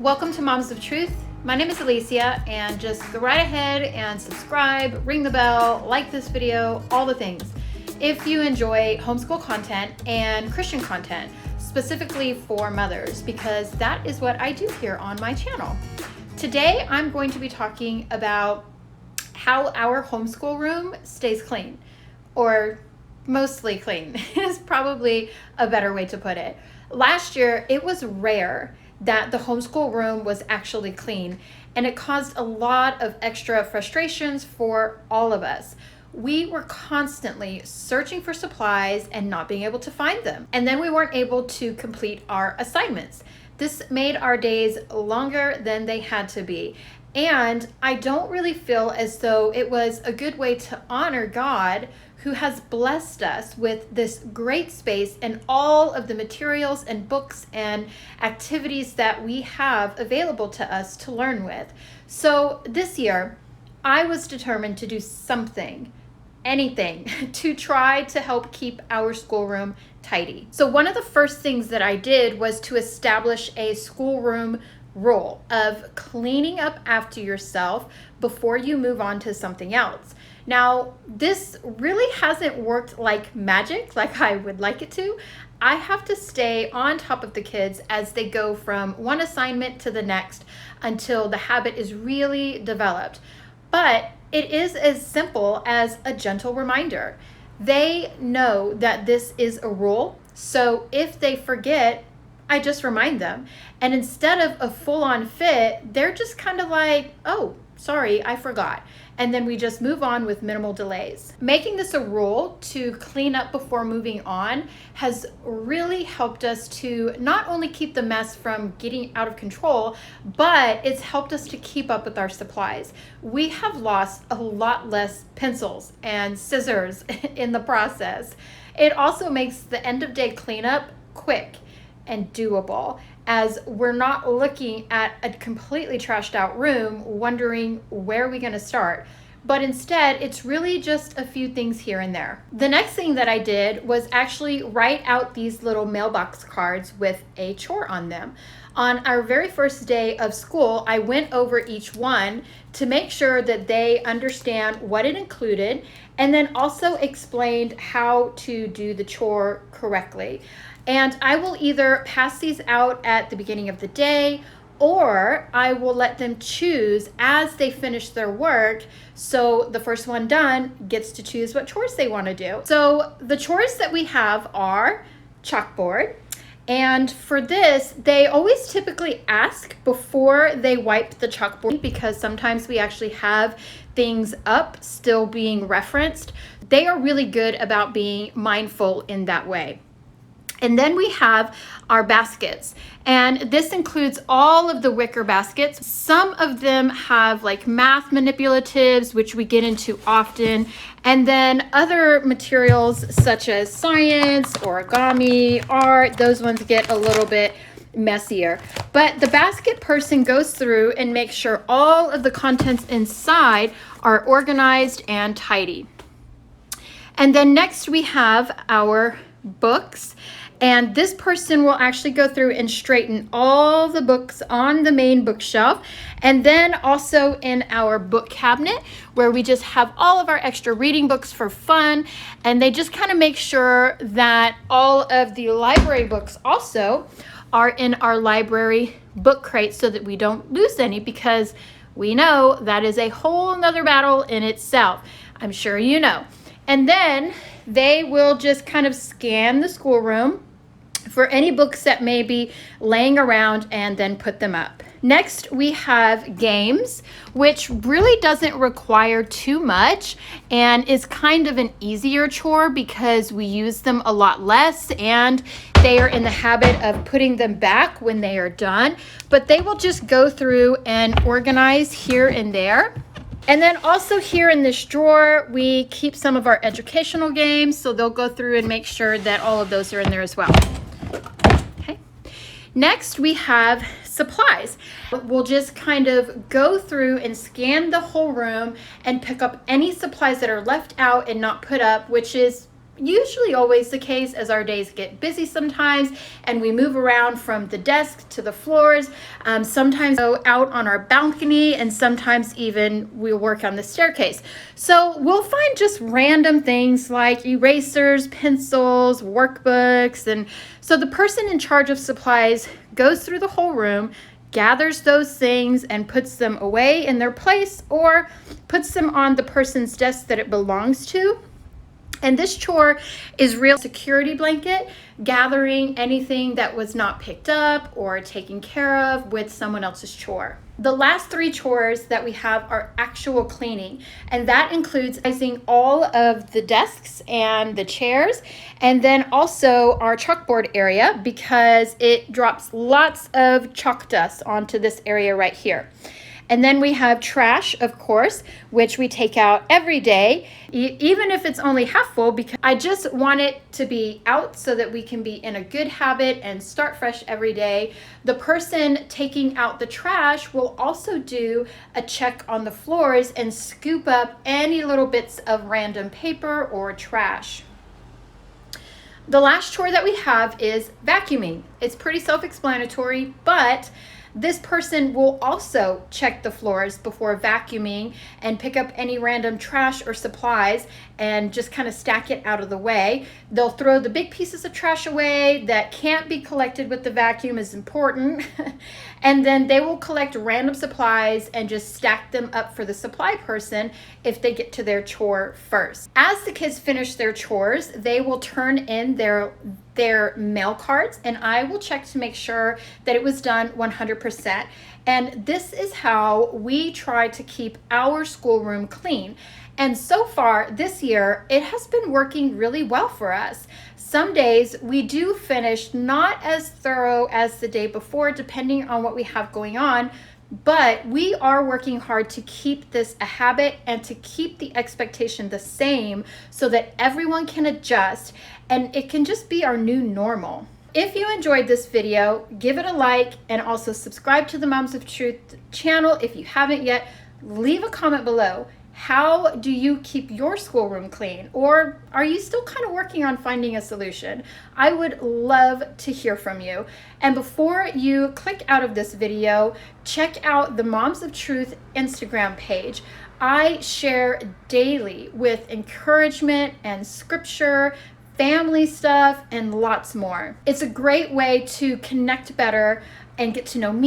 Welcome to Moms of Truth. My name is Alicia, and just go right ahead and subscribe, ring the bell, like this video, all the things. If you enjoy homeschool content and Christian content, specifically for mothers, because that is what I do here on my channel. Today, I'm going to be talking about how our homeschool room stays clean, or mostly clean is probably a better way to put it. Last year, it was rare that the homeschool room was actually clean, and it caused a lot of extra frustrations for all of us. We were constantly searching for supplies and not being able to find them. And then we weren't able to complete our assignments. This made our days longer than they had to be. And I don't really feel as though it was a good way to honor God, who has blessed us with this great space and all of the materials and books and activities that we have available to us to learn with. So this year, I was determined to do something, anything, to try to help keep our schoolroom tidy. So one of the first things that I did was to establish a schoolroom rule of cleaning up after yourself before you move on to something else. Now, this really hasn't worked like magic, like I would like it to. I have to stay on top of the kids as they go from one assignment to the next until the habit is really developed. But it is as simple as a gentle reminder. They know that this is a rule, so if they forget, I just remind them. And instead of a full-on fit, they're just kind of like, oh, sorry, I forgot. And then we just move on with minimal delays. Making this a rule to clean up before moving on has really helped us to not only keep the mess from getting out of control, but it's helped us to keep up with our supplies. We have lost a lot less pencils and scissors in the process. It also makes the end of day cleanup quick and doable, as we're not looking at a completely trashed out room wondering where are we going to start, but instead it's really just a few things here and there. The next thing that I did was actually write out these little mailbox cards with a chore on them. On our very first day of school, I went over each one to make sure that they understand what it included, and then also explained how to do the chore correctly. And I will either pass these out at the beginning of the day, or I will let them choose as they finish their work. So the first one done gets to choose what chores they want to do. So the chores that we have are chalkboard. And for this, they always typically ask before they wipe the chalkboard, because sometimes we actually have things up still being referenced. They are really good about being mindful in that way. And then we have our baskets, and this includes all of the wicker baskets. Some of them have like math manipulatives, which we get into often, and then other materials such as science, origami, art. Those ones get a little bit messier. But the basket person goes through and makes sure all of the contents inside are organized and tidy. And then next we have our books. And this person will actually go through and straighten all the books on the main bookshelf, and then also in our book cabinet, where we just have all of our extra reading books for fun. And they just kind of make sure that all of the library books also are in our library book crate so that we don't lose any, because we know that is a whole nother battle in itself. I'm sure you know. And then they will just kind of scan the schoolroom for any books that may be laying around and then put them up. Next, we have games, which really doesn't require too much and is kind of an easier chore because we use them a lot less, and they are in the habit of putting them back when they are done. But they will just go through and organize here and there. And then also here in this drawer, we keep some of our educational games, so they'll go through and make sure that all of those are in there as well. Okay. Next, we have supplies. We'll just kind of go through and scan the whole room and pick up any supplies that are left out and not put up, which is usually always the case as our days get busy sometimes and we move around from the desk to the floors. Sometimes go out on our balcony, and sometimes even we'll work on the staircase. So we'll find just random things like erasers, pencils, workbooks. And so the person in charge of supplies goes through the whole room, gathers those things and puts them away in their place, or puts them on the person's desk that it belongs to. And this chore is real security blanket, gathering anything that was not picked up or taken care of with someone else's chore. The last 3 chores that we have are actual cleaning, and that includes organizing all of the desks and the chairs, and then also our chalkboard area, because it drops lots of chalk dust onto this area right here. And then we have trash, of course, which we take out every day, even if it's only half full, because I just want it to be out so that we can be in a good habit and start fresh every day. The person taking out the trash will also do a check on the floors and scoop up any little bits of random paper or trash. The last chore that we have is vacuuming. It's pretty self-explanatory, but this person will also check the floors before vacuuming and pick up any random trash or supplies and just kind of stack it out of the way. They'll throw the big pieces of trash away that can't be collected with the vacuum, is important. And then they will collect random supplies and just stack them up for the supply person if they get to their chore first. As the kids finish their chores, they will turn in their mail cards, and I will check to make sure that it was done 100%. And this is how we try to keep our schoolroom clean. And so far this year, it has been working really well for us. Some days we do finish not as thorough as the day before, depending on what we have going on, but we are working hard to keep this a habit and to keep the expectation the same so that everyone can adjust and it can just be our new normal. If you enjoyed this video, give it a like and also subscribe to the Moms of Truth channel if you haven't yet. Leave a comment below. How do you keep your schoolroom clean? Or are you still kind of working on finding a solution? I would love to hear from you. And before you click out of this video, check out the Moms of Truth Instagram page. I share daily with encouragement and scripture, family stuff, and lots more. It's a great way to connect better and get to know me